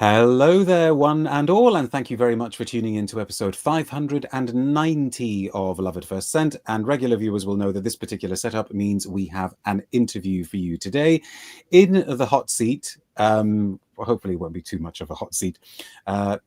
Hello there, one and all, and thank you very much for tuning in to episode 590 of Love at First Scent. And regular viewers will know that this particular setup means we have an interview for you today. In the hot seat, hopefully it won't be too much of a hot seat,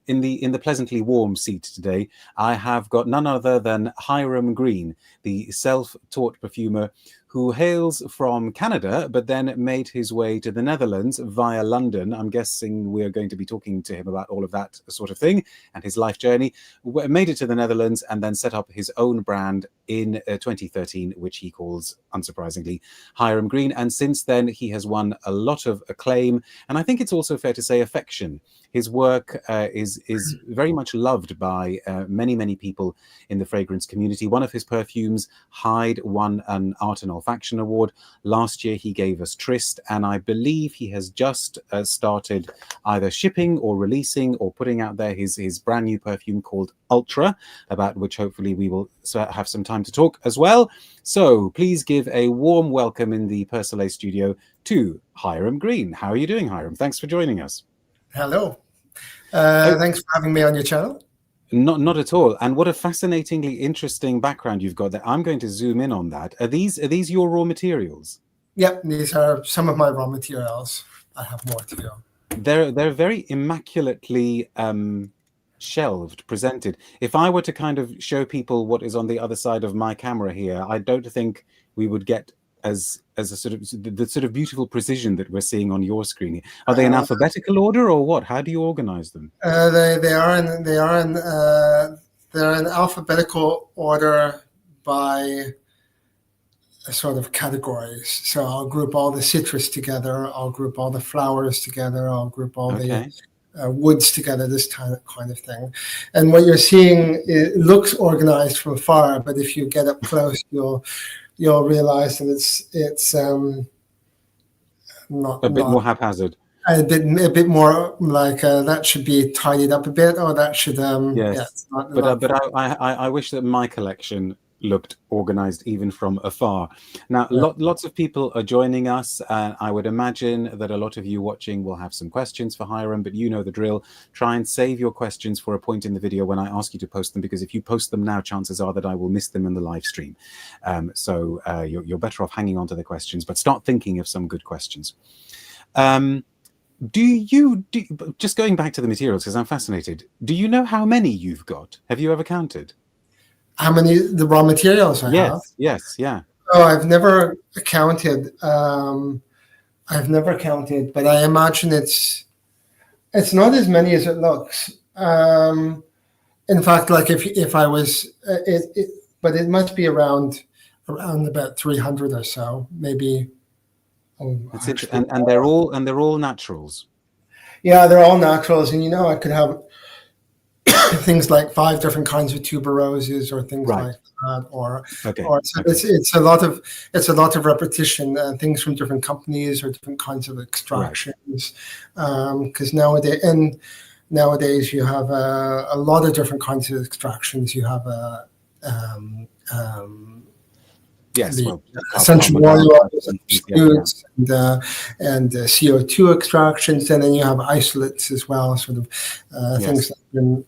in the pleasantly warm seat today, I have got none other than Hiram Green, the self-taught perfumer who hails from Canada, but then made his way to the Netherlands via London. I'm guessing we're going to be talking to him about all of that sort of thing and his life journey. Made it to the Netherlands and then set up his own brand in 2013, which he calls, unsurprisingly, Hiram Green. And since then, he has won a lot of acclaim, and I think it's also fair to say affection. His work is very much loved by many people in the fragrance community. One of his perfumes, Hyde, won an Art and Olfaction Award. Last year, he gave us Tryst, and I believe he has just started either shipping or releasing or putting out there his brand new perfume called Ultra, about which hopefully we will have some time to talk as well. So please give a warm welcome in the Persolaise studio to Hiram Green. How are you doing, Hiram? Thanks for joining us. Hello. Thanks for having me on your channel. Not at all. And what a fascinatingly interesting background you've got there. I'm going to zoom in on that. Are these your raw materials? Yep, these are some of my raw materials. I have more to go. They're very immaculately shelved, presented. If I were to kind of show people what is on the other side of my camera here, I don't think we would get as a sort of beautiful precision that we're seeing on your screen. Are they in alphabetical order or what? How do you organize them? They're in alphabetical order by a sort of categories. So I'll group all the citrus together. I'll group all the flowers together. I'll group all the woods together, this kind of thing. And what you're seeing, it looks organized from afar, but if you get up close, you'll realize that it's not a bit more haphazard. A bit more like that should be tidied up a bit, or that should yes. I wish that my collection looked organized even from afar. Now, lots of people are joining us. I would imagine that a lot of you watching will have some questions for Hiram, but you know the drill. Try and save your questions for a point in the video when I ask you to post them, because if you post them now, chances are that I will miss them in the live stream. So you're better off hanging on to the questions, but start thinking of some good questions. Just going back to the materials, because I'm fascinated, do you know how many you've got? Have you ever counted? How many the raw materials I have? Yes, yeah. Oh, I've never counted. I've never counted, but I imagine it's not as many as it looks. In fact, like if I was, but it must be around about 300 or so, maybe. That's interesting. And they're all naturals. Yeah, they're all naturals, and I could have things like 5 different kinds of tuberoses or things like that, or it's a lot of repetition, things from different companies or different kinds of extractions, because nowadays you have a lot of different kinds of extractions. You have essential oil and CO2 extractions, and then you have isolates as well, sort of things that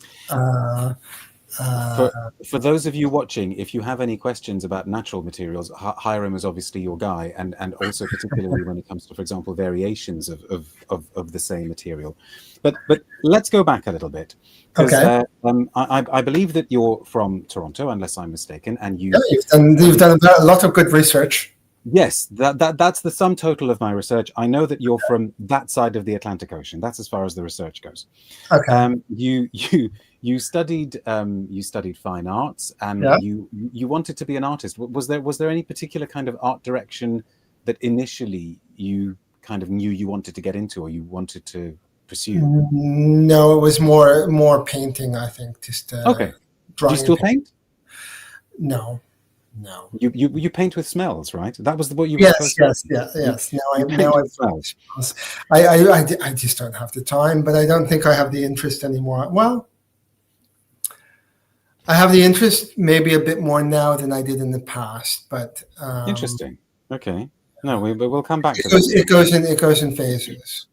for those of you watching, if you have any questions about natural materials, Hiram is obviously your guy, and also particularly when it comes to, for example, variations of the same material. But let's go back a little bit. Okay. I believe that you're from Toronto, unless I'm mistaken, and you've done a lot of good research. Yes, that's the sum total of my research. I know that you're from that side of the Atlantic Ocean. That's as far as the research goes. Okay. You studied fine arts, and you wanted to be an artist. Was there any particular kind of art direction that initially you kind of knew you wanted to get into, or you wanted to pursue? No, it was more painting, I think. Just okay. Do you still paint? No. You paint with smells, right? That was what you. Yes. I just don't have the time, but I don't think I have the interest anymore. Well, I have the interest maybe a bit more now than I did in the past, but interesting. Okay, no, we'll come back to that. It goes in phases.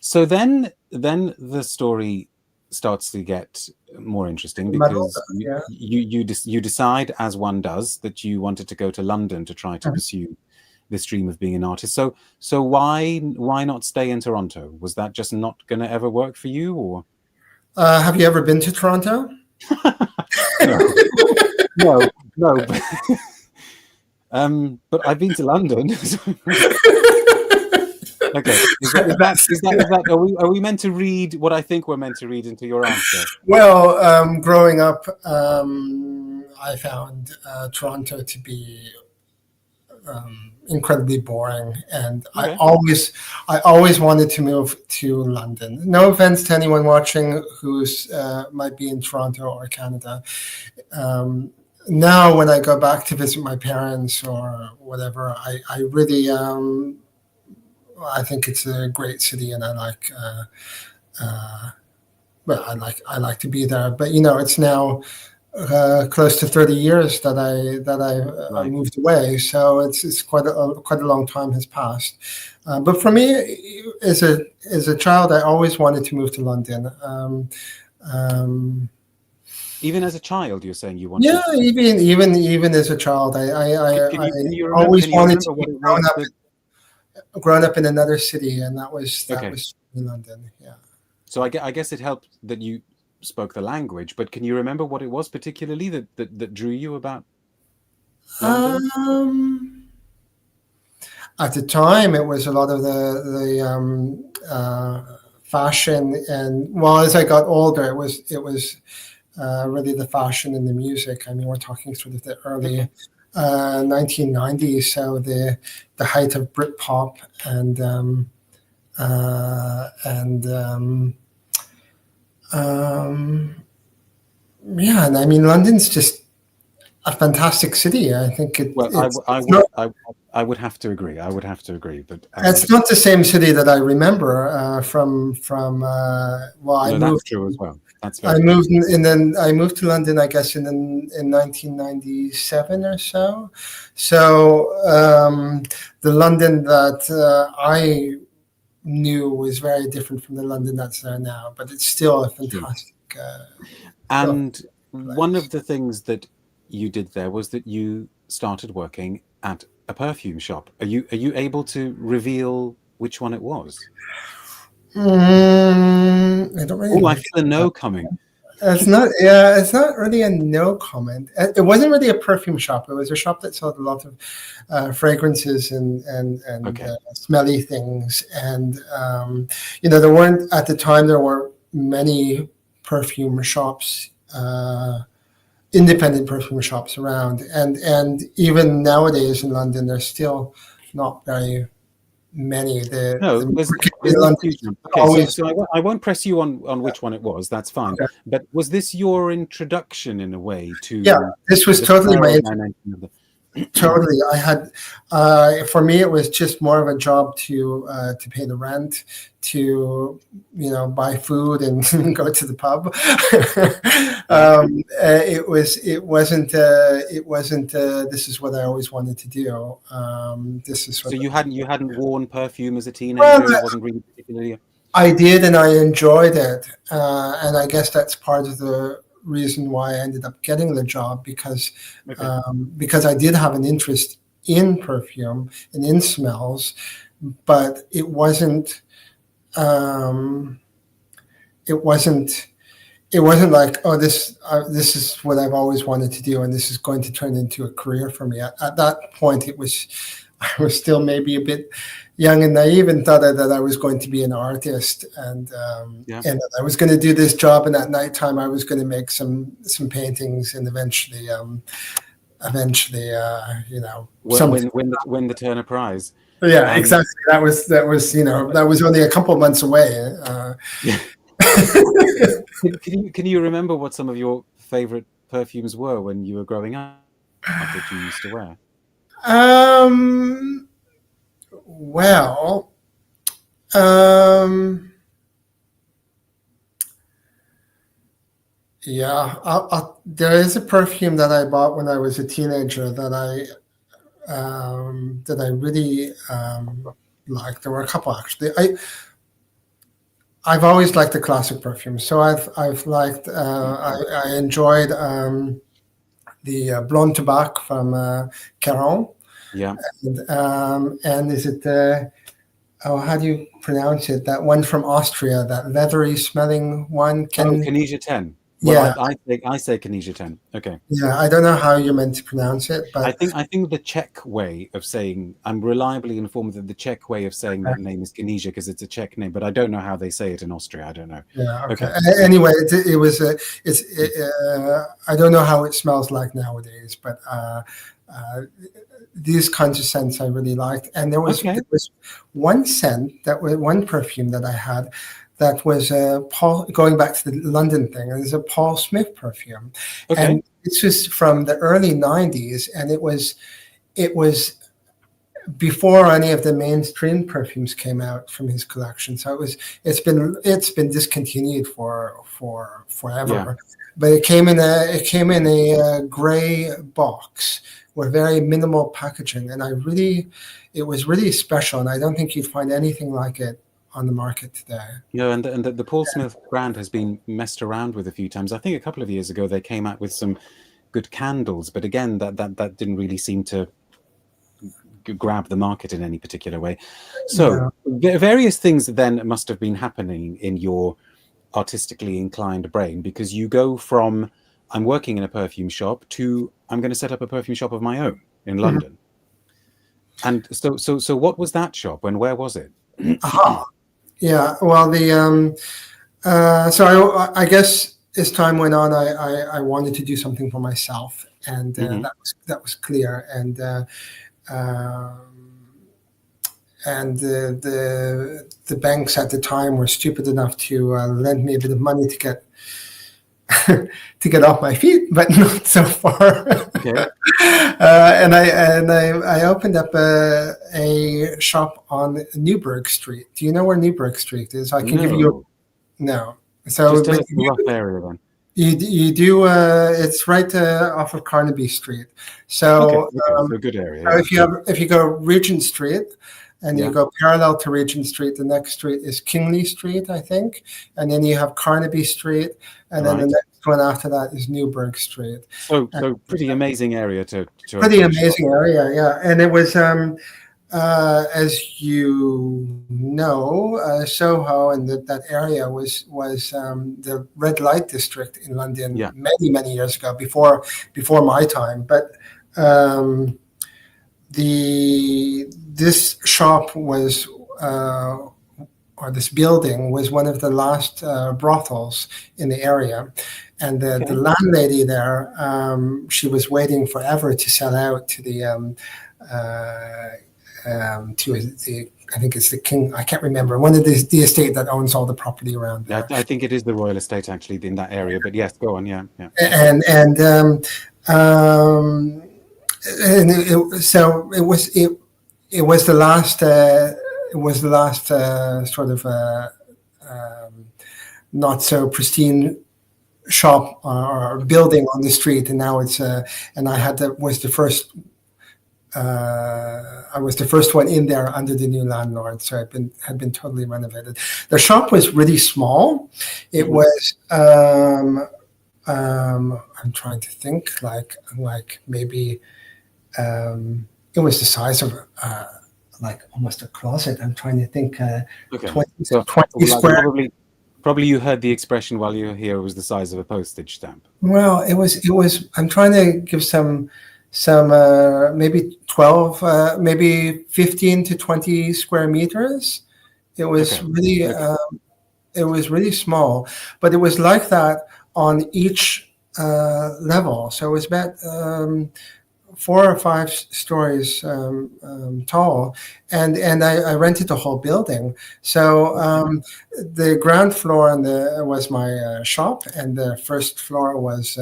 So then then the story starts to get more interesting because you decide, as one does, that you wanted to go to London to try to pursue this dream of being an artist. So why not stay in Toronto? Was that just not going to ever work for you, or? Have you ever been to Toronto? No. But I've been to London. Okay, is that? Are we meant to read what I think we're meant to read into your answer? Well, growing up, I found Toronto to be incredibly boring, and okay. I always wanted to move to London. No offense to anyone watching who's might be in Toronto or Canada. Now, when I go back to visit my parents or whatever, I really I think it's a great city, and I like to be there. But it's now close to 30 years that I moved away, so it's quite a long time has passed. But for me, as a child, I always wanted to move to London. Even as a child, you're saying you wanted? Yeah, even as a child, I always wanted to be grown up in another city, and that was in London. Yeah. So I guess it helped that you spoke the language, but can you remember what it was particularly that drew you about London? At the time, it was a lot of the fashion, and as I got older, it was really the fashion and the music. I mean, we're talking sort of the early 1990s, so the height of Britpop and and I mean, London's just a fantastic city. I think I would have to agree. But it's not the same city that I remember from. That's true as well. I moved to London, I guess, in 1997 or so. So the London that I knew was very different from the London that's there now, but it's still a fantastic. And one of the things that you did there was that you started working at a perfume shop. Are you able to reveal which one it was? I don't really. I feel a no coming. It's not really a no comment. It wasn't really a perfume shop. It was a shop that sold a lot of fragrances and smelly things. And there weren't at the time. There were many perfume shops, independent perfume shops around, and even nowadays in London, there's still not very many. So I won't press you on which one it was. That's fine. Okay. But was this your introduction in a way to? Yeah, this was totally my introduction. Totally. I had, for me, it was just more of a job to pay the rent, to buy food and go to the pub. It wasn't. This is what I always wanted to do. This is. So you hadn't worn perfume as a teenager. It wasn't really particularly. I did, and I enjoyed it, and I guess that's part of the reason why I ended up getting the job, because I did have an interest in perfume and in smells, but it wasn't like, this is what I've always wanted to do and this is going to turn into a career for me. At that point, I was still maybe a bit young and naive and thought that I was going to be an artist and that I was going to do this job, and at nighttime I was going to make some paintings and eventually win the Turner Prize. Yeah, exactly. That was only a couple of months away. Can you remember what some of your favorite perfumes were when you were growing up that you used to wear? There is a perfume that I bought when I was a teenager that I really liked. There were a couple actually. I've always liked the classic perfumes. So I've liked I enjoyed the Blonde Tobacco from Caron. Yeah. And is it how do you pronounce it? That one from Austria, that leathery smelling one. Canisia 10. Well, yeah, I say Canisia 10. Okay. Yeah, I don't know how you're meant to pronounce it, but I think the Czech way of saying, I'm reliably informed that the Czech way of saying that name is Canisia because it's a Czech name, but I don't know how they say it in Austria. I don't know. Yeah. Okay. Anyway, it was I don't know how it smells like nowadays, but these kinds of scents I really liked. And there was one scent one perfume that I had that was Paul, going back to the London thing. It was a Paul Smith perfume, and this was from the early '90s, and it was before any of the mainstream perfumes came out from his collection. So it's been discontinued for forever. Yeah. But it came in a gray box with very minimal packaging, and it was really special, and I don't think you'd find anything like it on the market today. Yeah, and the Paul Smith brand has been messed around with a few times. I think a couple of years ago they came out with some good candles, but again, that didn't really seem to grab the market in any particular way. So various things then must have been happening in your artistically inclined brain, because you go from I'm working in a perfume shop to I'm going to set up a perfume shop of my own in London. And so what was that shop and where was it? Yeah, well, so I guess as time went on, I wanted to do something for myself, and that was clear. And the banks at the time were stupid enough to lend me a bit of money to get off my feet, but not so far. Okay. And I opened up a shop on Newburgh Street. Do you know where Newburgh Street is? I can give you no. So just tell us the rough area then. You do. It's right off of Carnaby Street. So, so good area. So if you go Regent Street, and you go parallel to Regent Street, the next street is Kingly Street, I think, and then you have Carnaby Street, and then the next one after that is Newburgh Street. So pretty amazing area to pretty amazing area, yeah. And it was, as you know, Soho and that area was the red light district in London many years ago, before my time, but. This shop was, or this building was one of the last brothels in the area, and the landlady there, she was waiting forever to sell out to the I think it's the King. I can't remember, one of the estate that owns all the property around there. I think it is the Royal Estate actually in that area. But yes, go on. Yeah. And it was the last sort of not so pristine shop or building on the street, and now it's and I was the first one in there under the new landlord, so it had been totally renovated. The shop was really small. It was I'm trying to think, like maybe. It was the size of like almost a closet. I'm trying to think. 20 square. Probably you heard the expression while you were here. It was the size of a postage stamp. Well, it was. I'm trying to give some maybe 12, maybe 15 to 20 square meters. It was really it was really small, but it was like that on each level. So it was about 4 or 5 stories tall, and I rented the whole building. So the ground floor was my shop, and the first floor was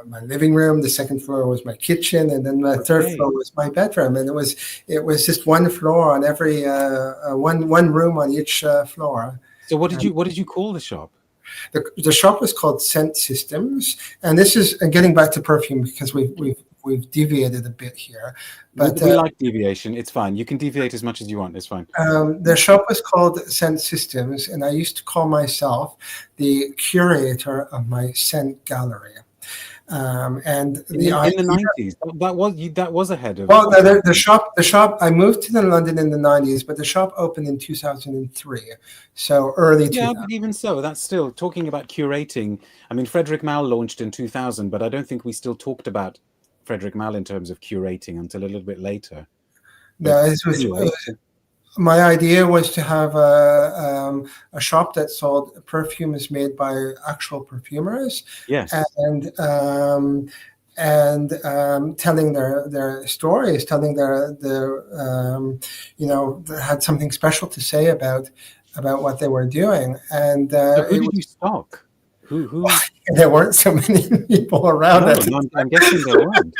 my living room. The second floor was my kitchen, and then the third floor was my bedroom. And it was just one floor on every one room on each floor. So what did you call the shop? The shop was called Scent Systems, and this is getting back to perfume, because we've we've deviated a bit here, but we like deviation. It's fine. You can deviate as much as you want. It's fine. The shop was called Scent Systems, and I used to call myself the curator of my scent gallery. And in the 90s, that was ahead of. Well, the shop. I moved to London in the 90s, but the shop opened in 2003, so early. Yeah, but even so, that's still talking about curating. I mean, Frederick Malle launched in 2000, but I don't think we still talked about Frederick Malle in terms of curating until a little bit later. No, my idea was to have a shop that sold perfumes made by actual perfumers. Yes. And telling their stories, telling their had something special to say about what they were doing. And so who did you stock? Who? There weren't so many people around. I'm guessing there weren't.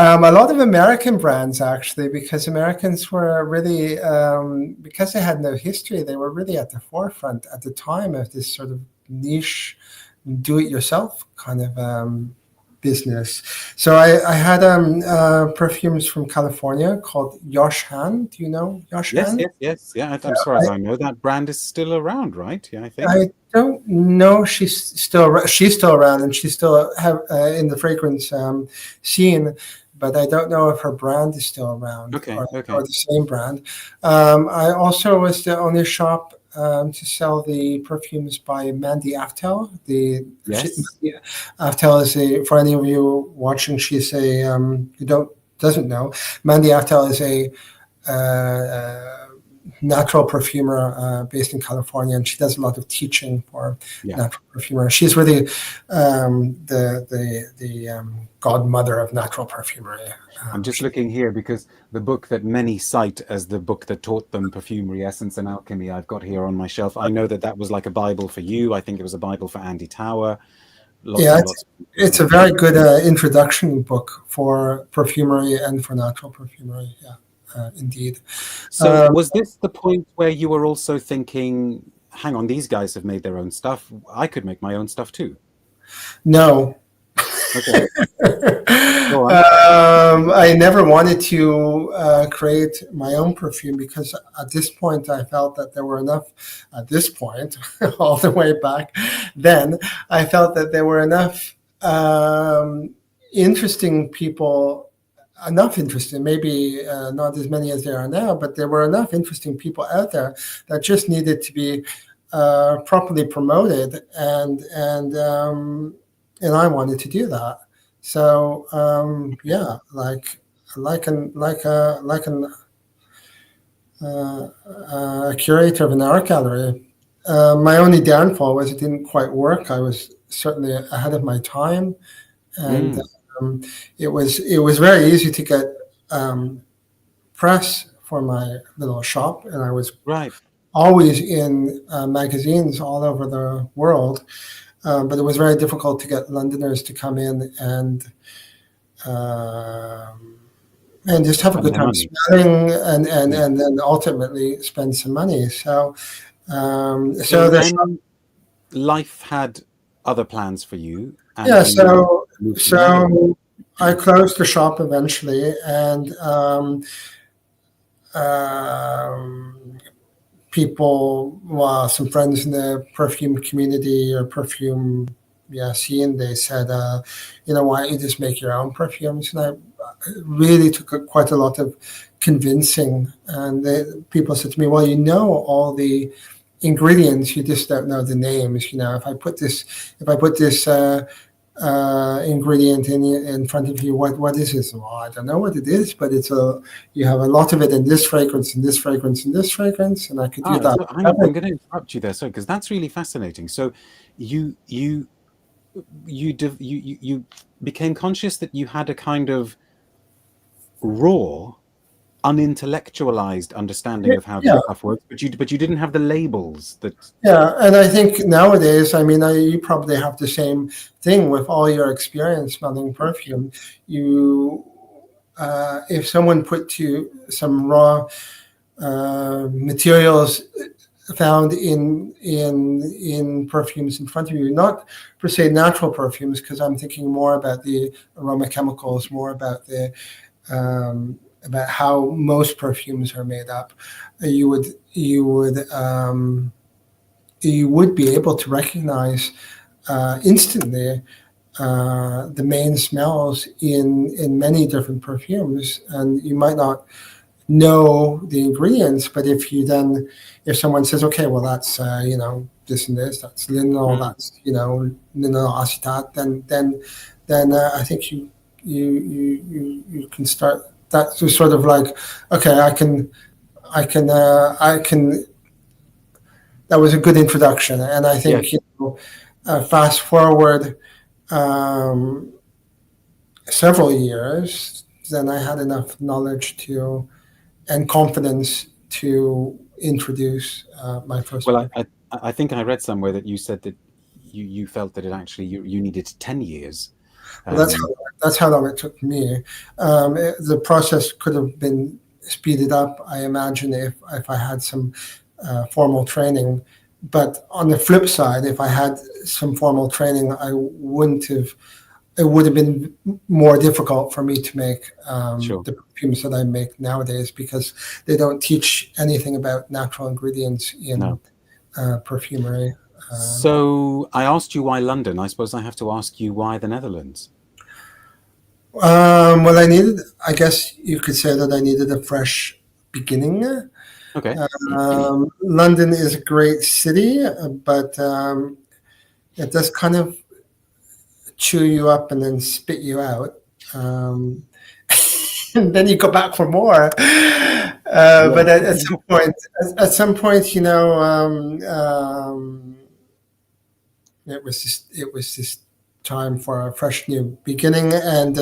A lot of American brands, actually, because Americans were really, because they had no history, they were really at the forefront at the time of this sort of niche, do-it-yourself kind of business. So I had perfumes from California called Yosh Han. Do you know Yosh Han? Yes. Yeah, I'm sorry, I know that brand is still around, right? Yeah, I think. I don't know. She's still around, and she's still in the fragrance scene. But I don't know if her brand is still around or the same brand. I also was the only shop to sell the perfumes by Mandy Aftel. Aftel is for any of you watching, she's who doesn't know, Mandy Aftel is a natural perfumer based in California, and she does a lot of teaching for natural perfumer. She's really the godmother of natural perfumery. I'm just looking here because the book that many cite as the book that taught them perfumery, essence, and alchemy, I've got here on my shelf. I know that was like a Bible for you. I think it was a Bible for Andy Tower. It's a very good introduction book for perfumery and for natural perfumery. Yeah. Indeed. So was this the point where you were also thinking, hang on, these guys have made their own stuff, I could make my own stuff too? No. Okay. Go on. I never wanted to create my own perfume because at this point I felt that there were enough, all the way back then, I felt that there were enough interesting people, maybe not as many as there are now, but there were enough interesting people out there that just needed to be properly promoted, and I wanted to do that. So a curator of an art gallery. My only downfall was it didn't quite work. I was certainly ahead of my time, and it was very easy to get press for my little shop, and I was always in magazines all over the world. But it was very difficult to get Londoners to come in and just have a good time smelling, and then ultimately spend some money. So then life had other plans for you. So I closed the shop eventually, and some friends in the perfume community or perfume scene, they said, why don't you just make your own perfumes? And I really took quite a lot of convincing, and people said to me, well, all the ingredients, you just don't know the names. If I put this ingredient in front of you, what is this? Well, I don't know what it is, but you have a lot of it in this fragrance, and this fragrance, and this fragrance, and I could do that. So I'm going to interrupt you there, sorry, because that's really fascinating. So you became conscious that you had a kind of raw, unintellectualized understanding of how this stuff works, but you didn't have the labels that. Yeah, and I think nowadays, you probably have the same thing with all your experience smelling perfume. If someone put you some raw materials found in perfumes in front of you, not per se natural perfumes, because I'm thinking more about the aroma chemicals, more about the about how most perfumes are made up. You would be able to recognize instantly the main smells in many different perfumes, and you might not know the ingredients, but if someone says, okay, well, that's this and this, that's linalool, that's linalool acetate, then I think you can start. That's just sort of like, okay, I can. That was a good introduction, and I think fast forward several years, then I had enough knowledge and confidence to introduce my first. Well, I think I read somewhere that you said that you felt that it actually you needed 10 years. Well, that's how long it took me. The process could have been speeded up, I imagine, if I had some formal training. But on the flip side, if I had some formal training, I wouldn't have. It would have been more difficult for me to make the perfumes that I make nowadays, because they don't teach anything about natural ingredients in perfumery. So I asked you why London. I suppose I have to ask you why the Netherlands. Well, I guess you could say that I needed a fresh beginning. Okay. London is a great city, but it does kind of chew you up and then spit you out, and then you go back for more. But at some point, it was just time for a fresh new beginning. And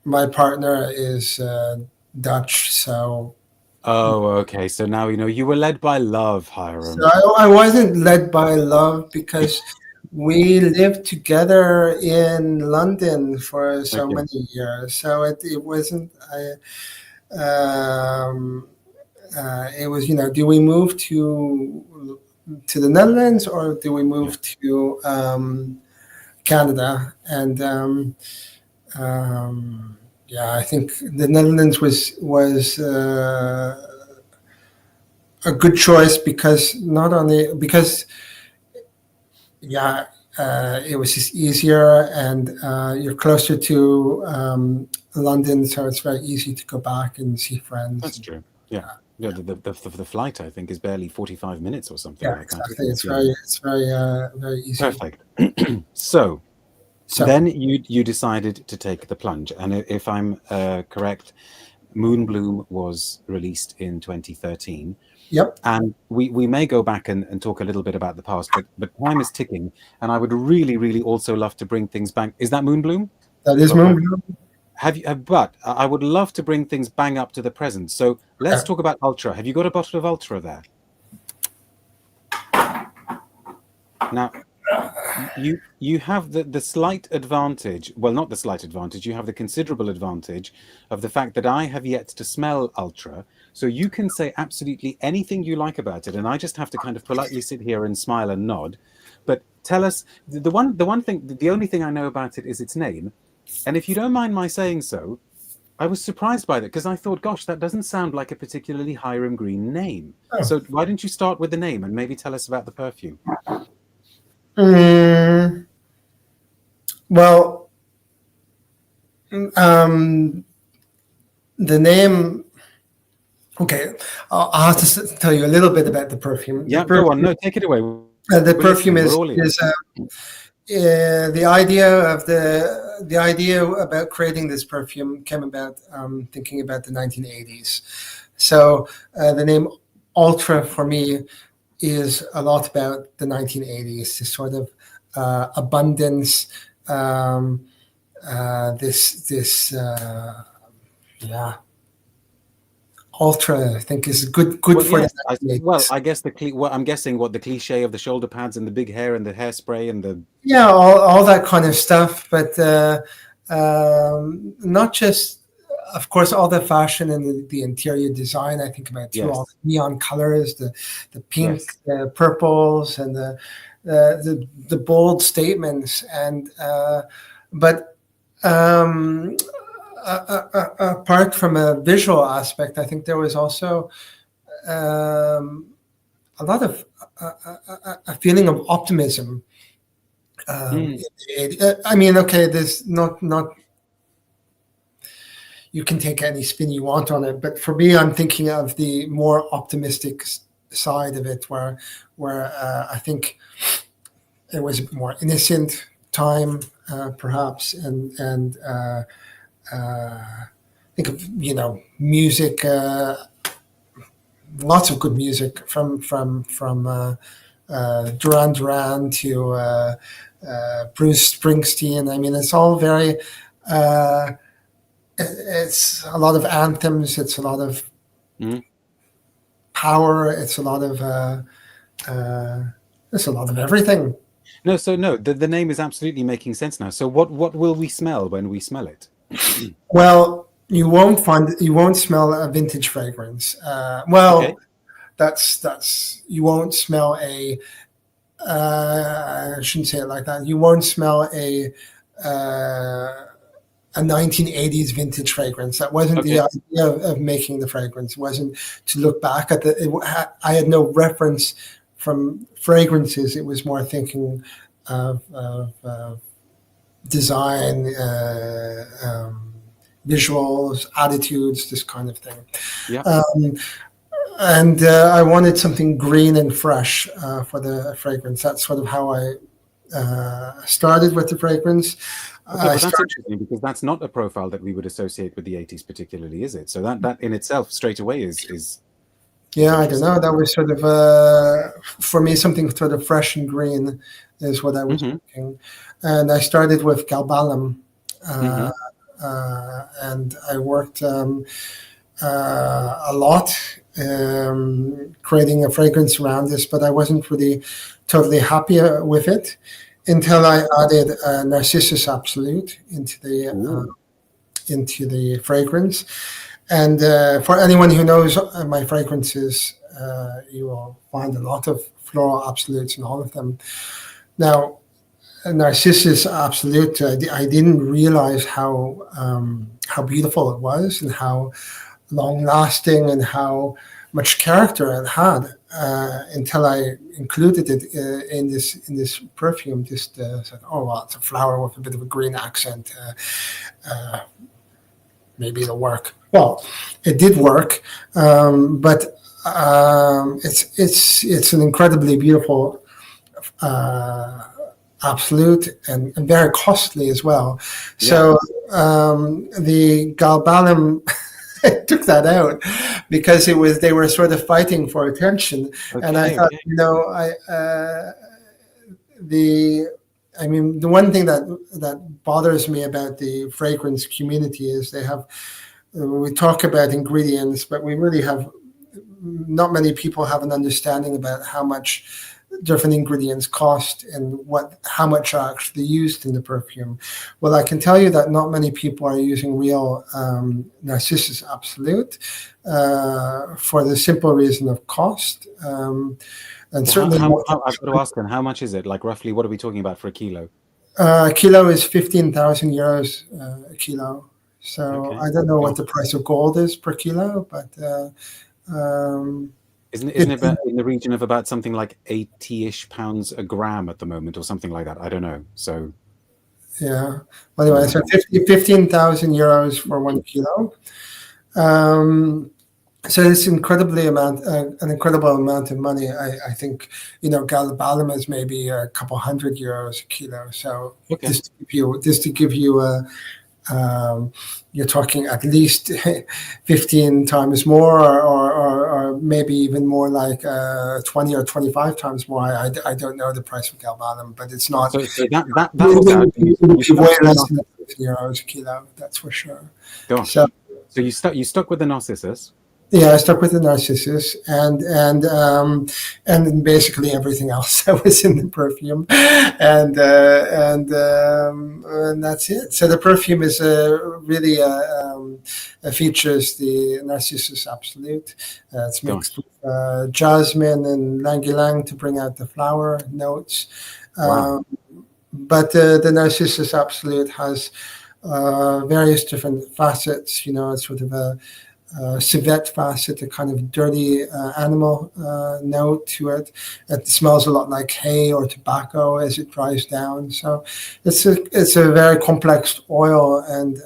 my partner is Dutch, so. Oh, okay. So now you were led by love, Hiram. So I wasn't led by love, because we lived together in London for so many years. So it wasn't. It was, do we move to the Netherlands, or do we move to Canada? And I think the Netherlands was a good choice, because it was just easier, and you're closer to London, so it's very easy to go back and see friends. That's true. Yeah. Yeah, the flight, I think, is barely 45 minutes or something like exactly. that. It's very easy. Perfect. So then you decided to take the plunge, and if I'm correct, Moon Bloom was released in 2013. Yep. And we may go back and talk a little bit about the past, but time is ticking, and I would really, really also love to bring things back. Is that Moon Bloom? That is Moon Bloom. But I would love to bring things bang up to the present. So let's talk about Ultra. Have you got a bottle of Ultra there? Now, you have the slight advantage. Well, not the slight advantage. You have the considerable advantage of the fact that I have yet to smell Ultra. So you can say absolutely anything you like about it, and I just have to kind of politely sit here and smile and nod. But tell us the only thing I know about it is its name. And if you don't mind my saying so, I was surprised by that, because I thought, gosh, that doesn't sound like a particularly Hiram Green name. Oh. So why don't you start with the name and maybe tell us about the perfume? Well, the name. Okay, I'll have to tell you a little bit about the perfume. Yeah, go on. No, take it away. The perfume is the idea about creating this perfume came about thinking about the 1980s. So the name Ultra for me is a lot about the 1980s, this sort of abundance, Ultra, I think, is good for the 1980s. Well, I guess I'm guessing what the cliche of the shoulder pads and the big hair and the hairspray and the all that kind of stuff, but not just of course, all the fashion and the interior design, I think about too, all the neon colors, the pink, the purples, and the bold statements. And but apart from a visual aspect, I think there was also a lot of a feeling of optimism. I mean, okay, there's not. You can take any spin you want on it, but for me, I'm thinking of the more optimistic side of it, where I think it was a more innocent time, perhaps, and think of music, lots of good music from Duran Duran to Bruce Springsteen. I mean, it's all very. It's a lot of anthems. It's a lot of power. It's a lot of everything. No, the name is absolutely making sense now. So what will we smell when we smell it? Well, you won't smell a vintage fragrance. That's you won't smell a. I shouldn't say it like that. You won't smell a 1980s vintage fragrance. That wasn't the idea of making the fragrance. It wasn't to look back at I had no reference from fragrances. It was more thinking of design, visuals, attitudes, this kind of thing. Yeah. And I wanted something green and fresh for the fragrance. That's sort of how I started with the fragrance. That's interesting, because that's not a profile that we would associate with the 80s particularly, is it? So that in itself straight away is yeah, I don't know. That was sort of for me something sort of fresh and green is what I was thinking. And I started with galbanum, and I worked a lot creating a fragrance around this, but I wasn't really totally happy with it until I added Narcissus Absolute into the fragrance. And for anyone who knows my fragrances, you will find a lot of floral absolutes in all of them. Now, Narcissus Absolute, I didn't realize how beautiful it was and how long-lasting and how much character it had until I included it in this perfume. Just said, oh, well, it's a flower with a bit of a green accent. Maybe it'll work. Well, it did work, but it's an incredibly beautiful absolute and very costly as well. Yeah. So the galbanum took that out because they were sort of fighting for attention, and I thought, the one thing that bothers me about the fragrance community is we talk about ingredients, but we really have not many people have an understanding about how much different ingredients cost and how much are actually used in the perfume. Well, I can tell you that not many people are using real Narcissus Absolute for the simple reason of cost. And certainly, I've got to ask then, how much is it? Like roughly, what are we talking about for a kilo? A kilo is 15,000 euros a kilo. So I don't know what the price of gold is per kilo, but isn't it about in the region of about something like 80-ish pounds a gram at the moment, or something like that? I don't know. So yeah. Well, anyway, so 15,000 euros for 1 kilo. So it's an incredible amount of money. I think galbanum is maybe a couple €100 a kilo. So just to give you you're talking at least 15 times more, or maybe even more, like 20 or 25 times more. I don't know the price of galbanum, but it's not. So that would be way less than €50 a kilo. That's for sure. Gosh. So you stuck with the Narcissus. Yeah, I stuck with the Narcissus and then basically everything else that was in the perfume, and that's it. So the perfume is really features the Narcissus Absolute. It's mixed with jasmine and ylang ylang to bring out the flower notes. Wow. But the Narcissus Absolute has various different facets. You know, it's sort of a civet facet, a kind of dirty animal note to it. It smells a lot like hay or tobacco as it dries down. So it's a very complex oil, and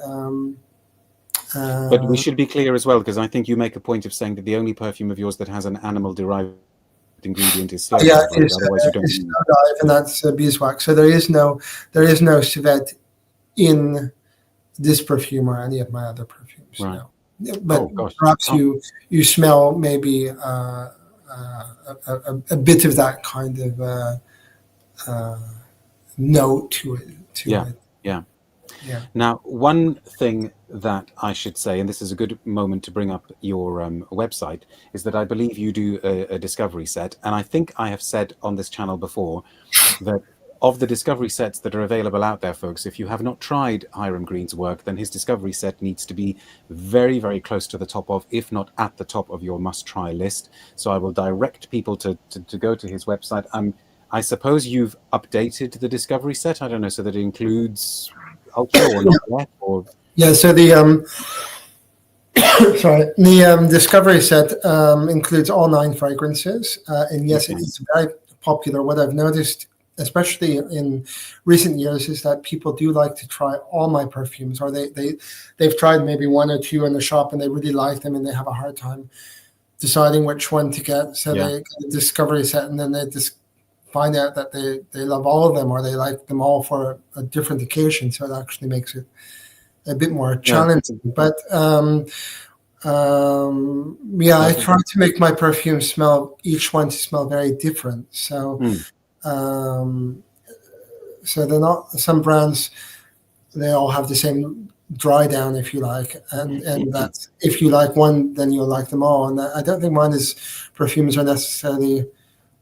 but we should be clear as well, because I think you make a point of saying that the only perfume of yours that has an animal-derived ingredient is slowdive. Yeah, Right? Otherwise, you don't. It's slowdive, and that's beeswax. So there is no civet in this perfume or any of my other perfumes. Right. No. But perhaps you smell maybe a bit of that kind of note to it. Yeah. Now, one thing that I should say, and this is a good moment to bring up your website, is that I believe you do a discovery set, and I think I have said on this channel before that of the discovery sets that are available out there, folks, if you have not tried Hiram Green's work, then his discovery set needs to be very, very close to the top of, if not at the top of your must-try list. So I will direct people to go to his website. I suppose you've updated the discovery set, I don't know, so that it includes Ultra or not yet? Or... Yeah, so the the discovery set includes all 9 fragrances. And yes, it is very popular. What I've noticed, especially in recent years, is that people do like to try all my perfumes, or they've tried maybe 1 or 2 in the shop and they really like them and they have a hard time deciding which one to get. So they get a discovery set, and then they just find out that they love all of them, or they like them all for a different occasion. So it actually makes it a bit more challenging. But I try to make my perfumes each one to smell very different. So so they're not, some brands, they all have the same dry down, if you like, and that's, if you like one, then you'll like them all. And I don't think perfumes are necessarily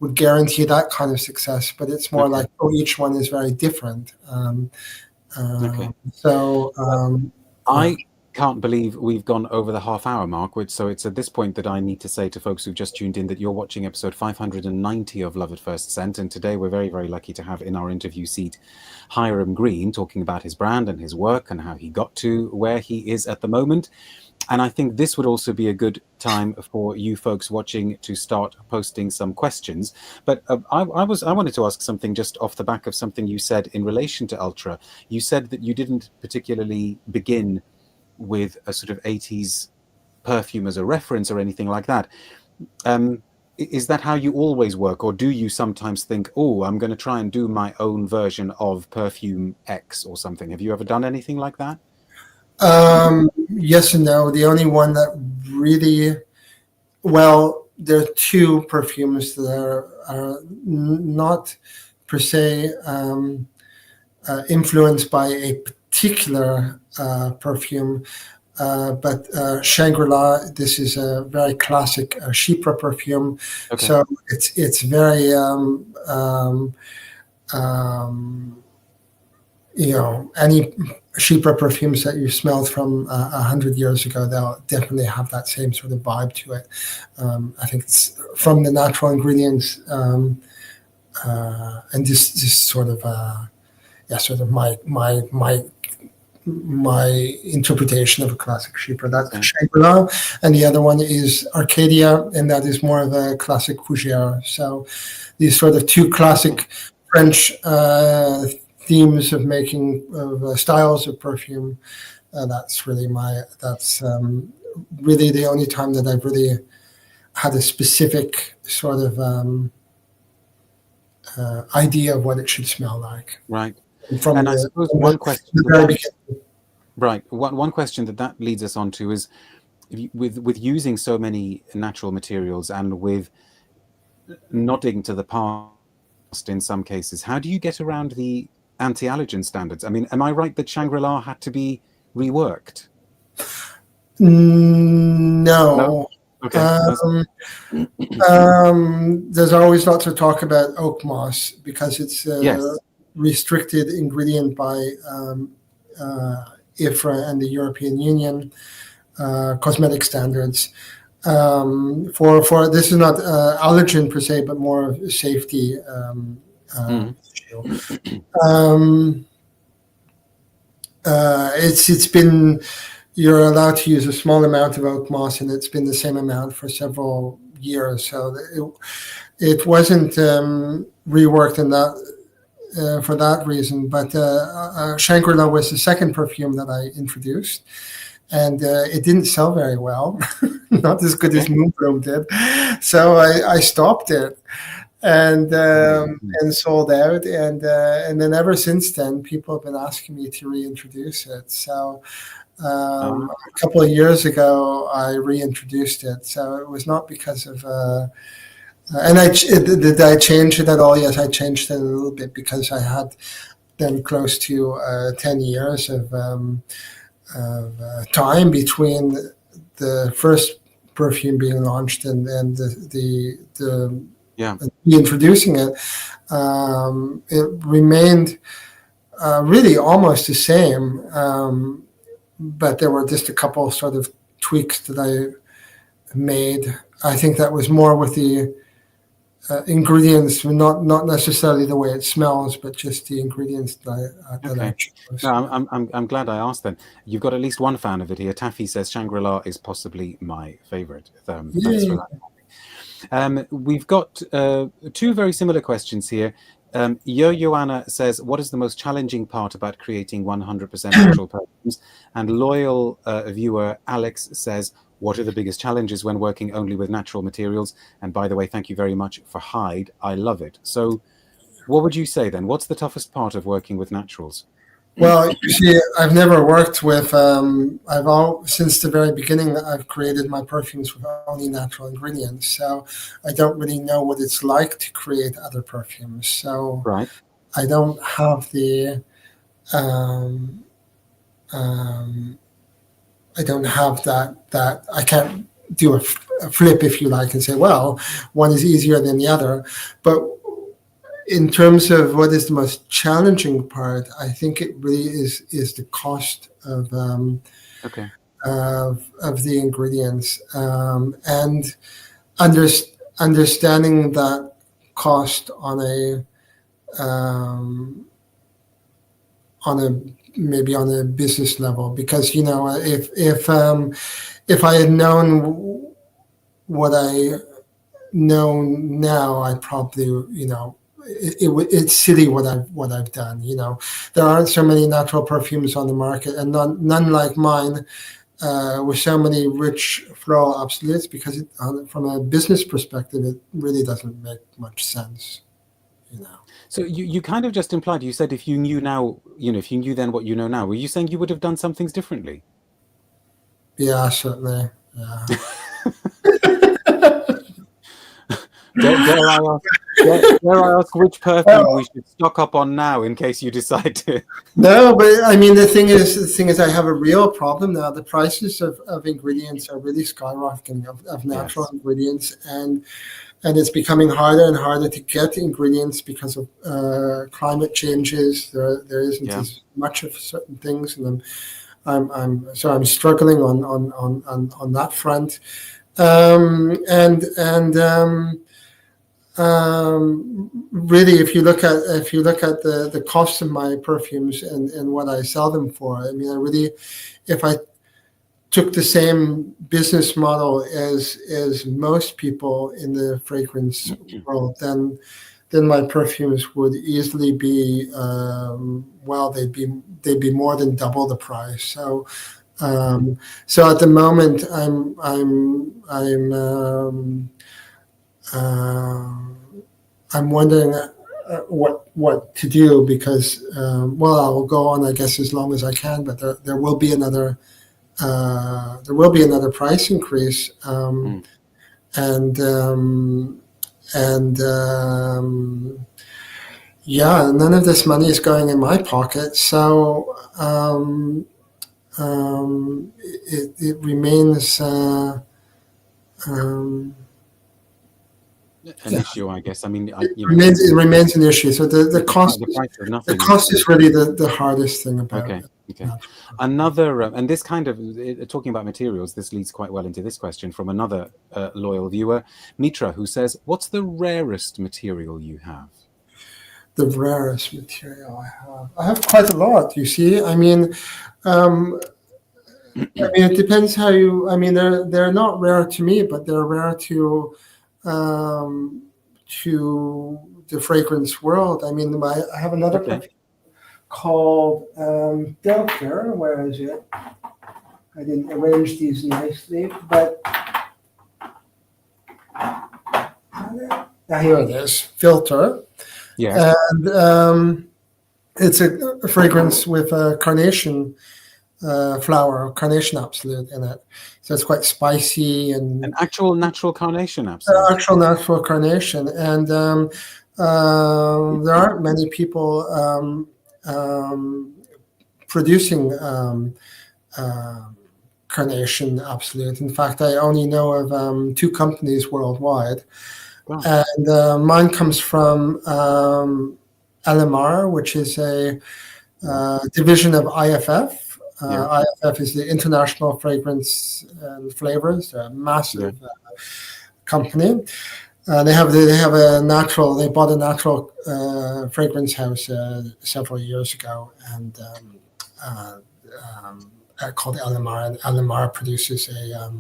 would guarantee that kind of success, but it's more like, each one is very different. I can't believe we've gone over the half-hour mark, so it's at this point that I need to say to folks who've just tuned in that you're watching episode 590 of Love at First Scent, and today we're very, very lucky to have in our interview seat Hiram Green, talking about his brand and his work and how he got to where he is at the moment. And I think this would also be a good time for you folks watching to start posting some questions. But I wanted to ask something just off the back of something you said in relation to Ultra. You said that you didn't particularly begin with a sort of 80s perfume as a reference or anything like that. Is that how you always work, or do you sometimes think, oh, I'm going to try and do my own version of Perfume X or something? Have you ever done anything like that? Yes and no. The only one that really, there are 2 perfumes that are not per se influenced by a particular perfume, but Shangri-La. This is a very classic Chypre perfume. So it's very any Chypre perfumes that you smelled from 100 years ago, they'll definitely have that same sort of vibe to it. I think it's from the natural ingredients, and this sort of my interpretation of a classic Chypre. That's Shangri-La, and the other one is Arcadia, and that is more of a classic Fougère. So these sort of 2 classic French themes of making styles of perfume. That's really really the only time that I've really had a specific sort of idea of what it should smell like. Right. And I suppose one question that leads us on to is, with using so many natural materials and with nodding to the past in some cases, how do you get around the anti-allergen standards? I mean, am I right that Shangri-La had to be reworked? No. Okay. There's always lots of talk about oak moss because it's Yes. restricted ingredient by IFRA and the European Union cosmetic standards. For this is not allergen per se, but more of safety issue. It's been, you're allowed to use a small amount of oak moss, and it's been the same amount for several years. So it wasn't reworked in that for that reason. But Shangri-La was the second perfume that I introduced, and it didn't sell very well, not as good as Moonbloom did. So I stopped it and sold out, and then ever since then, people have been asking me to reintroduce it. So a couple of years ago, I reintroduced it. So it was not because of did I change it at all? Yes, I changed it a little bit because I had then close to 10 years of time between the first perfume being launched and the introducing it. It remained really almost the same, but there were just a couple sort of tweaks that I made. I think that was more with the ingredients, not necessarily the way it smells, but just the ingredients that I chose. No, I'm glad I asked then. You've got at least one fan of it here. Taffy says Shangri-La is possibly my favorite. Thanks for that. We've got two very similar questions here. Joanna says, what is the most challenging part about creating 100% natural perfumes? And loyal viewer Alex says, what are the biggest challenges when working only with natural materials? And by the way, thank you very much for Hyde. I love it. So what would you say then? What's the toughest part of working with naturals? Well, you see, I've never worked with, since the very beginning, I've created my perfumes with only natural ingredients. So I don't really know what it's like to create other perfumes. So I don't have the, I don't have that I can't do a flip, if you like, and say, well, one is easier than the other. But in terms of what is the most challenging part, I think it really is the cost of the ingredients, and understanding that cost on a maybe on a business level, because if I had known what I know now, I'd probably it's silly what I've done. There aren't so many natural perfumes on the market, and none like mine with so many rich floral absolutes, because from a business perspective, it really doesn't make much sense. So you kind of just implied, you said if you knew now, if you knew then what you know now, were you saying you would have done some things differently? Yeah, certainly. Yeah. Dare I ask which perfume we should stock up on now in case you decide to? No, but I mean, the thing is, I have a real problem now. The prices of ingredients are really skyrocketing, of natural ingredients, and it's becoming harder and harder to get ingredients because of climate changes. There isn't as much of certain things, and I'm struggling on that front. Really, if you look at the cost of my perfumes and what I sell them for, I mean, if I took the same business model as most people in the fragrance world, then my perfumes would easily be they'd be more than double the price. So at the moment I'm wondering what to do, because I will go on, I guess, as long as I can, but there will be another price increase, and none of this money is going in my pocket, so it remains issue, I guess. I mean, it remains an issue. So the cost is really the hardest thing about it. Okay. Another, and this kind of, talking about materials, this leads quite well into this question from another loyal viewer, Mitra, who says, what's the rarest material you have? The rarest material I have quite a lot, you see. I mean, it depends how you, I mean, they're not rare to me, but they're rare to the fragrance world. I mean, I have another perfume called Filter. Where is it? I didn't arrange these nicely, but here it is, Filter. Yeah. And it's a fragrance with a carnation flower, carnation absolute in it. So it's quite spicy and an actual natural carnation absolute. Actual natural carnation, and there aren't many people producing carnation absolute. In fact, I only know of 2 companies worldwide. Wow. And mine comes from LMR, which is a division of IFF. IFF is the International Fragrance and Flavors, a massive company. They bought a natural fragrance house several years ago, and called LMR, and LMR produces a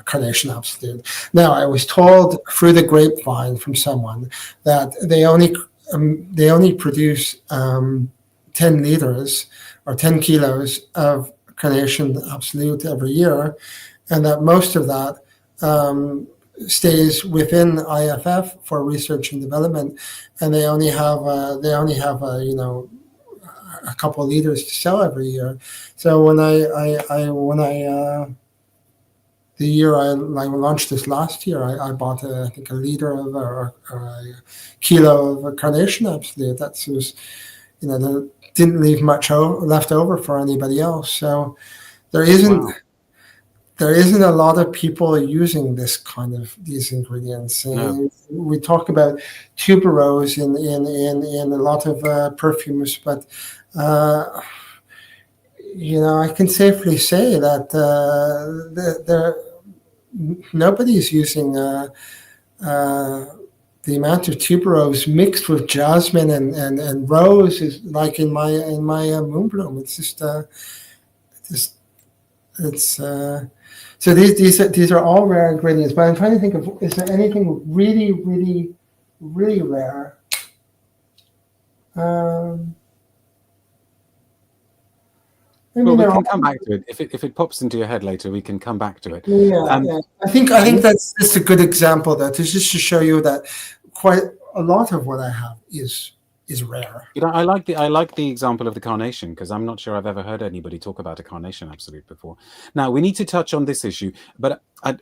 carnation absolute. Now, I was told through the grapevine from someone that they only produce 10 liters or 10 kilos of carnation absolute every year, and that most of that stays within IFF for research and development, and they only have a couple of liters to sell every year. So when the year I launched this last year, I bought I think a liter of or a kilo of carnation absolute. That was, that didn't leave much left over for anybody else. So there isn't a lot of people using these ingredients. No. We talk about tuberose in a lot of perfumes, but I can safely say that nobody's using the amount of tuberose mixed with jasmine and rose is like in my Moonbloom. It's so these are all rare ingredients. But I'm trying to think of, is there anything really, really, really rare? Well, we can come back to it. If it pops into your head later, we can come back to it. Yeah. I think that's just a good example, that is just to show you that quite a lot of what I have is rare. I like the example of the carnation, because I'm not sure I've ever heard anybody talk about a carnation absolute before. Now, we need to touch on this issue, but I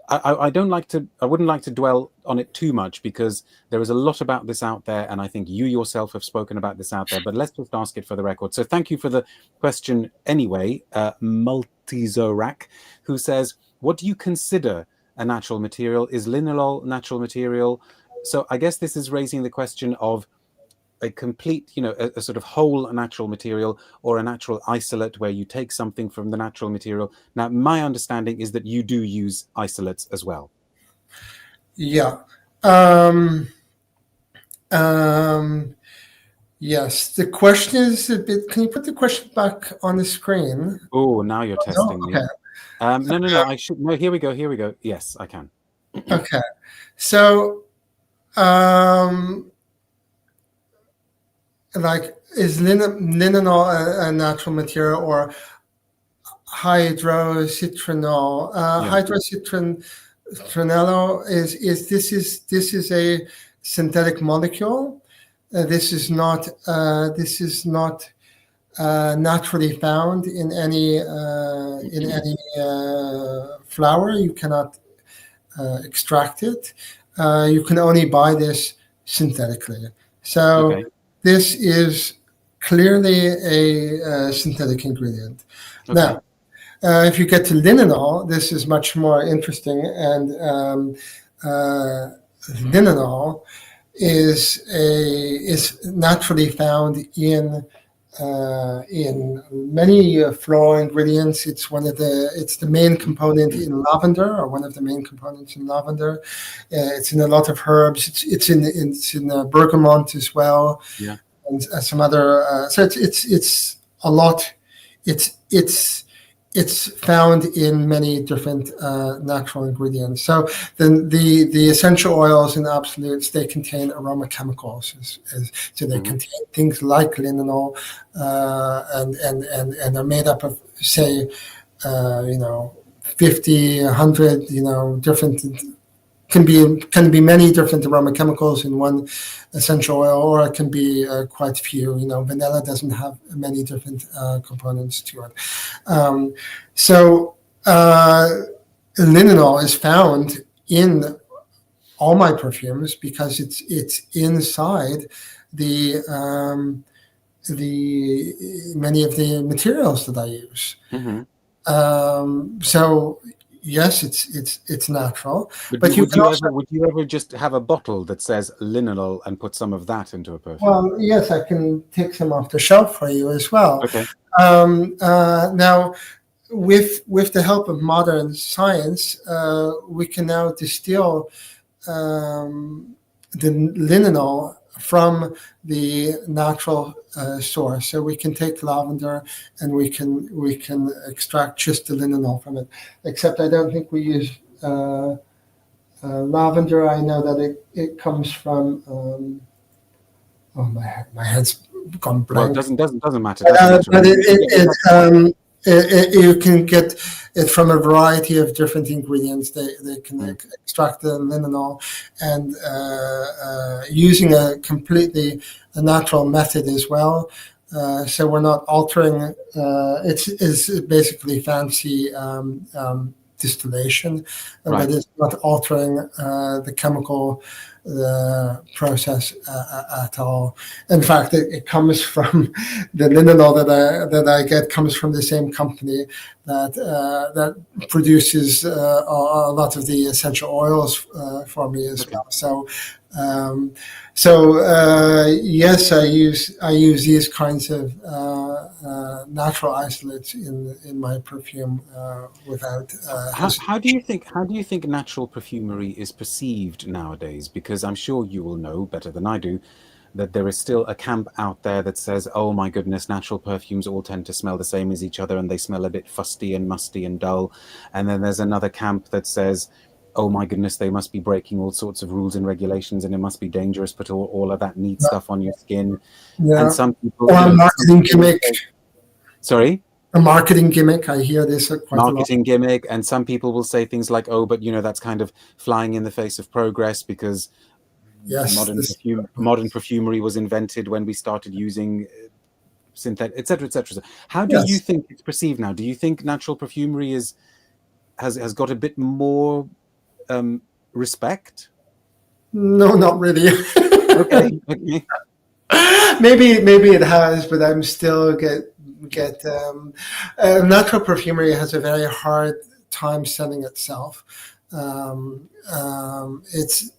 wouldn't like to dwell on it too much, because there is a lot about this out there, and I think you yourself have spoken about this out there, but let's just ask it for the record. So thank you for the question anyway, Multizorak, who says, what do you consider a natural material? Is linalool natural material? So I guess this is raising the question of a complete, a sort of whole natural material, or a natural isolate where you take something from the natural material. Now, my understanding is that you do use isolates as well. Yeah. Yes. The question is a bit. Can you put the question back on the screen? Oh, now you're testing me. No. I should. No. Here we go. Yes, I can. Okay. So, is linalool a natural material, or hydrocitronol? Hydrocitronello is a synthetic molecule. This is not naturally found in any flower. You cannot extract it. You can only buy this synthetically. So. Okay. This is clearly a synthetic ingredient. Okay. Now, If you get to linenol, this is much more interesting, and linenol is naturally found in many floral ingredients. It's the main component in lavender, or one of the main components in lavender. It's in a lot of herbs. It's in bergamot as well. Yeah. And some other. So it's a lot. It's found in many different natural ingredients. So then the essential oils and absolutes, they contain aroma chemicals. So they contain things like linenol, and are made up of, say, 50, 100, different. Can be many different aroma chemicals in one essential oil, or it can be quite few. Vanilla doesn't have many different components to it. So linenol is found in all my perfumes because it's inside the many of the materials that I use. So yes, it's natural. But would you ever just have a bottle that says linenol and put some of that into a perfume? Well, yes, I can take some off the shelf for you as well. Okay. Now, with the help of modern science, we can now distill the linenol from the natural source. So we can take lavender and we can extract just the linenol from it. Except I don't think we use lavender. I know that it comes from. My head's gone blank. Well, it doesn't matter. But you can get it from a variety of different ingredients. They can extract the linenol, and using a completely natural method as well. So we're not altering. It's basically fancy distillation, but it's not altering the chemical process at all. In fact, it comes from the linenol that I get comes from the same company that produces a lot of the essential oils for me as well. So yes, I use these kinds of natural isolates in my perfume without. How do you think natural perfumery is perceived nowadays? Because I'm sure you will know better than I do that there is still a camp out there that says, "Oh my goodness, natural perfumes all tend to smell the same as each other, and they smell a bit fusty and musty and dull." And then there's another camp that says, "Oh my goodness, they must be breaking all sorts of rules and regulations, and it must be dangerous, put all of that neat stuff on your skin." Yeah. And some people, or a marketing gimmick. Sorry. A marketing gimmick. I hear this quite a lot. Marketing gimmick, and some people will say things like, "Oh, but that's kind of flying in the face of progress because modern perfumery was invented when we started using synthetic, etc., etc." How do you think it's perceived now? Do you think natural perfumery has got a bit more respect? No, not really. Okay. Maybe it has, but I'm still get natural perfumery has a very hard time selling itself. It's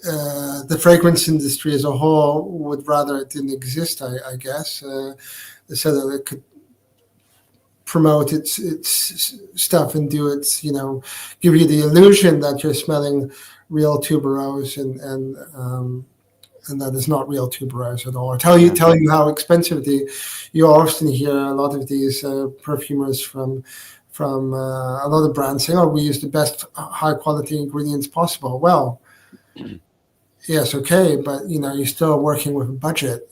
the fragrance industry as a whole would rather it didn't exist, I guess, so that it could promote its stuff and do its, give you the illusion that you're smelling real tuberose and that is not real tuberose at all. Or tell you how expensive you often hear a lot of these perfumers from a lot of brands saying, "Oh, we use the best high quality ingredients possible." Well, yes, okay, but you're still working with a budget.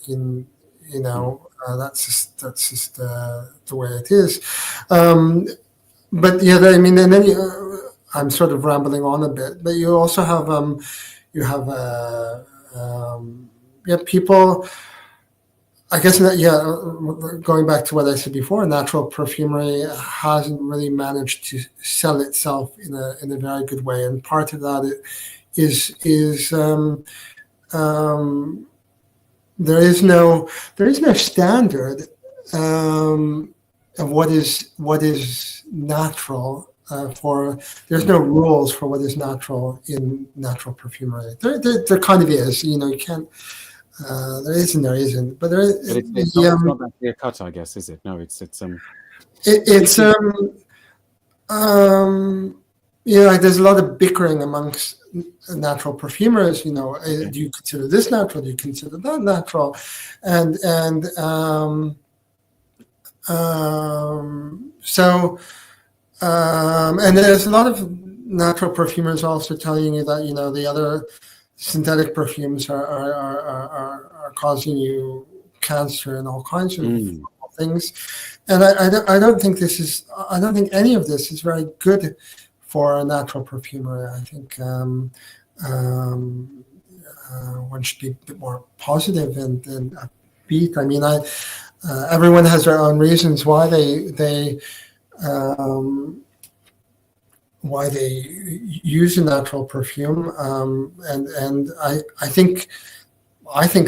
That's just the way it is. But yeah, I mean, and then I'm sort of rambling on a bit. But you also have people. I guess going back to what I said before, natural perfumery hasn't really managed to sell itself in a very good way, and part of that is there is no standard what is natural. There's no rules for what is natural in natural perfumery. There kind of is, you can't. There is and there isn't, but there is. But it's not that clear cut, I guess, is it? No, it's there's a lot of bickering amongst natural perfumers. Do you consider this natural? Do you consider that natural? And there's a lot of natural perfumers also telling you that the other synthetic perfumes are causing you cancer and all kinds of things. And I don't think any of this is very good for a natural perfumer. I think one should be a bit more positive and upbeat. I mean, everyone has their own reasons why they use a natural perfume, and I think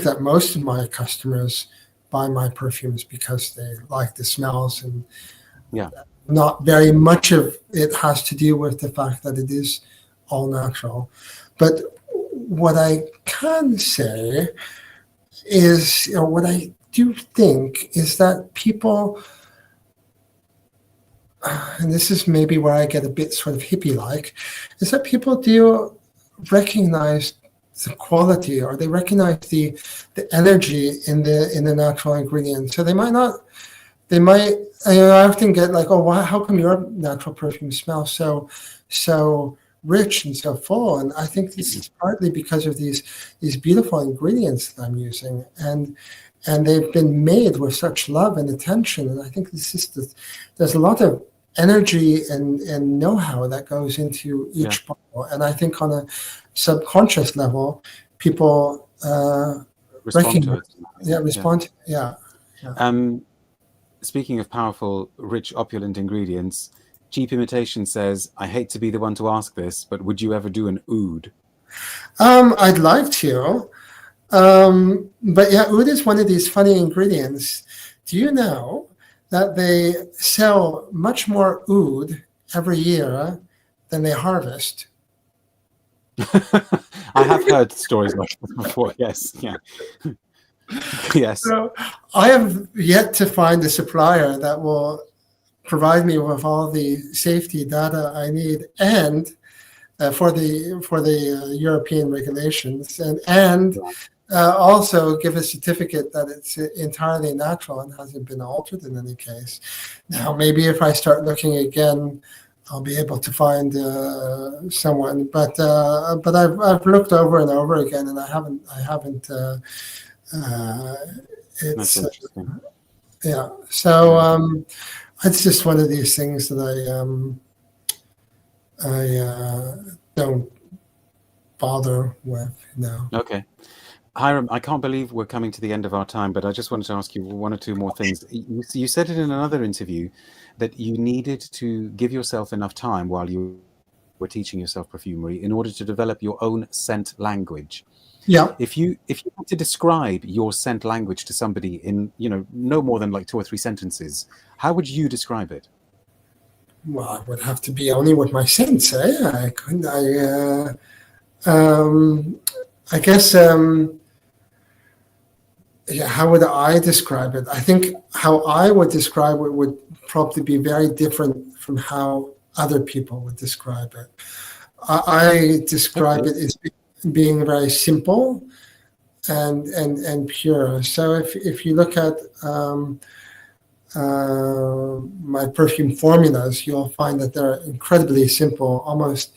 that most of my customers buy my perfumes because they like the smells, and not very much of it has to do with the fact that it is all natural. But what I can say is, what I do think is that people, and this is maybe where I get a bit sort of hippie-like, is that people do recognize the quality, or they recognize the energy in the natural ingredients. So I often get like, oh, how come your natural perfume smells so rich and so full? And I think this is partly because of these beautiful ingredients that I'm using, and they've been made with such love and attention. And I think there's a lot of energy and know-how that goes into each bottle. And I think on a subconscious level, people respond to it. Respond. Yeah. Speaking of powerful, rich, opulent ingredients, Cheap Imitation says, I hate to be the one to ask this, but would you ever do an oud? I'd like to. But oud is one of these funny ingredients. Do you know that they sell much more oud every year than they harvest? I have heard stories like this before. Yes. Yeah. Yes. So I have yet to find a supplier that will provide me with all the safety data I need, and for the European regulations, and also give a certificate that it's entirely natural and hasn't been altered in any case. Now, maybe if I start looking again, I'll be able to find someone. But I've looked over and over again, and I haven't. It's So it's just one of these things that I don't bother with now. Okay. Hiram, I can't believe we're coming to the end of our time, but I just wanted to ask you one or two more things. You said it in another interview that you needed to give yourself enough time while you were teaching yourself perfumery in order to develop your own scent language. Yeah. If you had to describe your scent language to somebody in, no more than like 2 or 3 sentences, how would you describe it? Well, it would have to be only with my sense, I couldn't. I guess. How would I describe it? I think how I would describe it would probably be very different from how other people would describe it. I describe it as being very simple and pure. So if you look at my perfume formulas, you'll find that they're incredibly simple, almost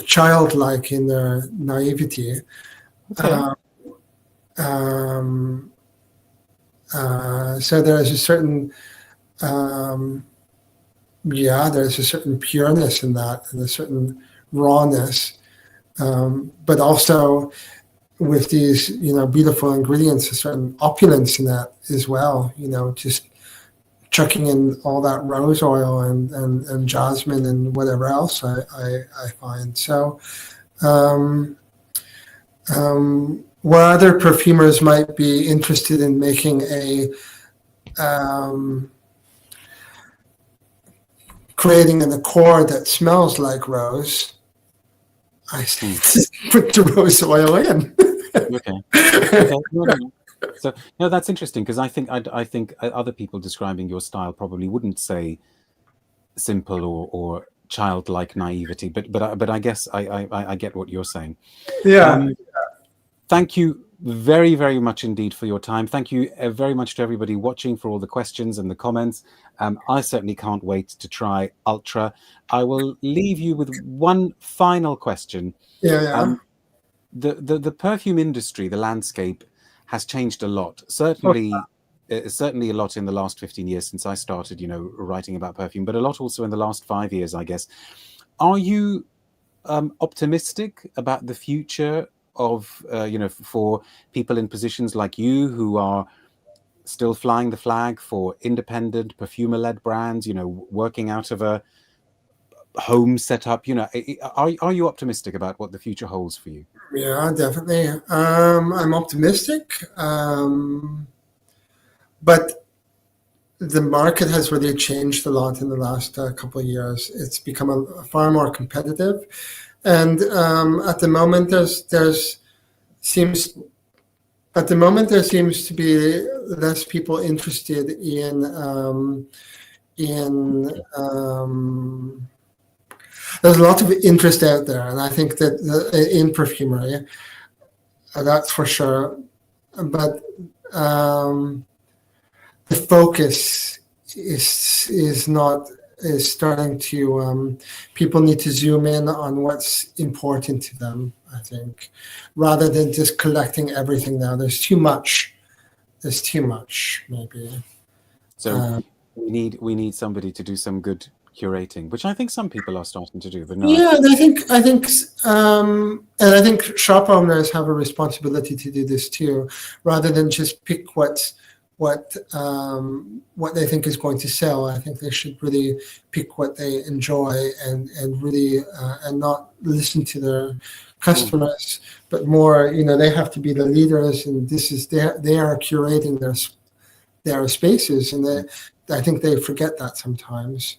childlike in their naivety. Okay. So there's a certain there's a certain pureness in that, and a certain rawness, but also with these beautiful ingredients, a certain opulence in that as well. Just chucking in all that rose oil and jasmine and whatever else I find. So where other perfumers might be interested in making a creating an accord that smells like rose, I say just put the rose oil in. Okay. No. So no, that's interesting, because I think other people describing your style probably wouldn't say simple or childlike naivety, but I guess I get what you're saying. Yeah. Thank you very, very much indeed for your time. Thank you very much to everybody watching for all the questions and the comments. I certainly can't wait to try Ultra. I will leave you with one final question. The perfume industry, the landscape, has changed a lot. Certainly a lot in the last 15 years since I started, writing about perfume, but a lot also in the last 5 years, I guess. Are you optimistic about the future of, for people in positions like you who are still flying the flag for independent perfumer-led brands, working out of a home setup? Are you optimistic about what the future holds for you? Yeah, definitely. I'm optimistic, but the market has really changed a lot in the last couple of years. It's become far more competitive, and at the moment there seems to be less people interested in there's a lot of interest out there, and I think that in perfumery, that's for sure. But the focus is starting to. People need to zoom in on what's important to them, I think, rather than just collecting everything now. There's too much. Maybe. So we need somebody to do some good curating, which I think some people are starting to do. But no. Yeah, and I think shop owners have a responsibility to do this too, rather than just pick what they think is going to sell. I think they should really pick what they enjoy and really and not listen to their customers, but more, they have to be the leaders, and they are curating their spaces, and I think they forget that sometimes.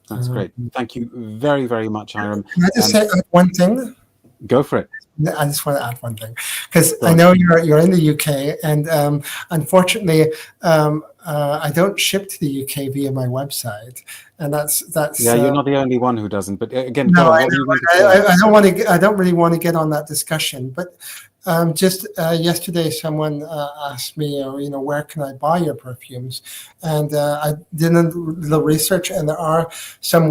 That's great. Thank you very, very much, Hiram. Can I just say one thing? Go for it. I just want to add one thing, because I know you're in the UK, and unfortunately, I don't ship to the UK via my website, and that's. Yeah, you're not the only one who doesn't. But again, no, I don't really want to get on that discussion. But just yesterday, someone asked me, where can I buy your perfumes? And I did a little research, and there are some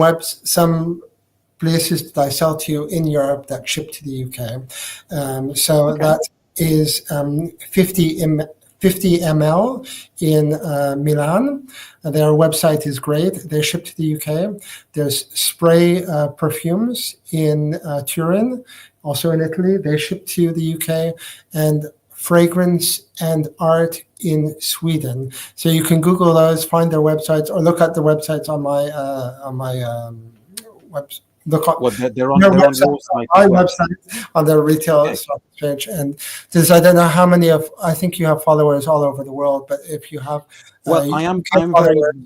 places that I sell to in Europe that ship to the UK. That is 50 ml in Milan. Their website is great. They ship to the UK. There's spray perfumes in Turin, also in Italy. They ship to the UK. And fragrance and art in Sweden. So you can Google those, find their websites, or look at the websites on my website. They're on your site. My website, on their retail stock exchange, and since I don't know how many I think you have followers all over the world, but if you have, I'm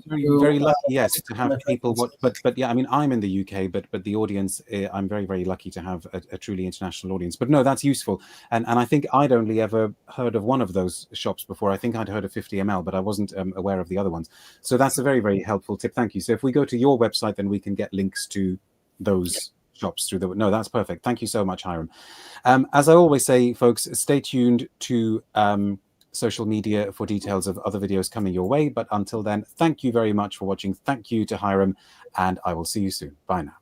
very lucky, yes, to have people. But yeah, I mean, I'm in the UK, but the audience, I'm very, very lucky to have a truly international audience. But no, that's useful, and I think I'd only ever heard of one of those shops before. I think I'd heard of 50 ml, but I wasn't aware of the other ones. So that's a very, very helpful tip. Thank you. So if we go to your website, then we can get links to those shops through no, that's perfect. Thank you so much, Hiram. As I always say, folks, stay tuned to social media for details of other videos coming your way. But until then, thank you very much for watching. Thank you to Hiram, and I will see you soon. Bye now.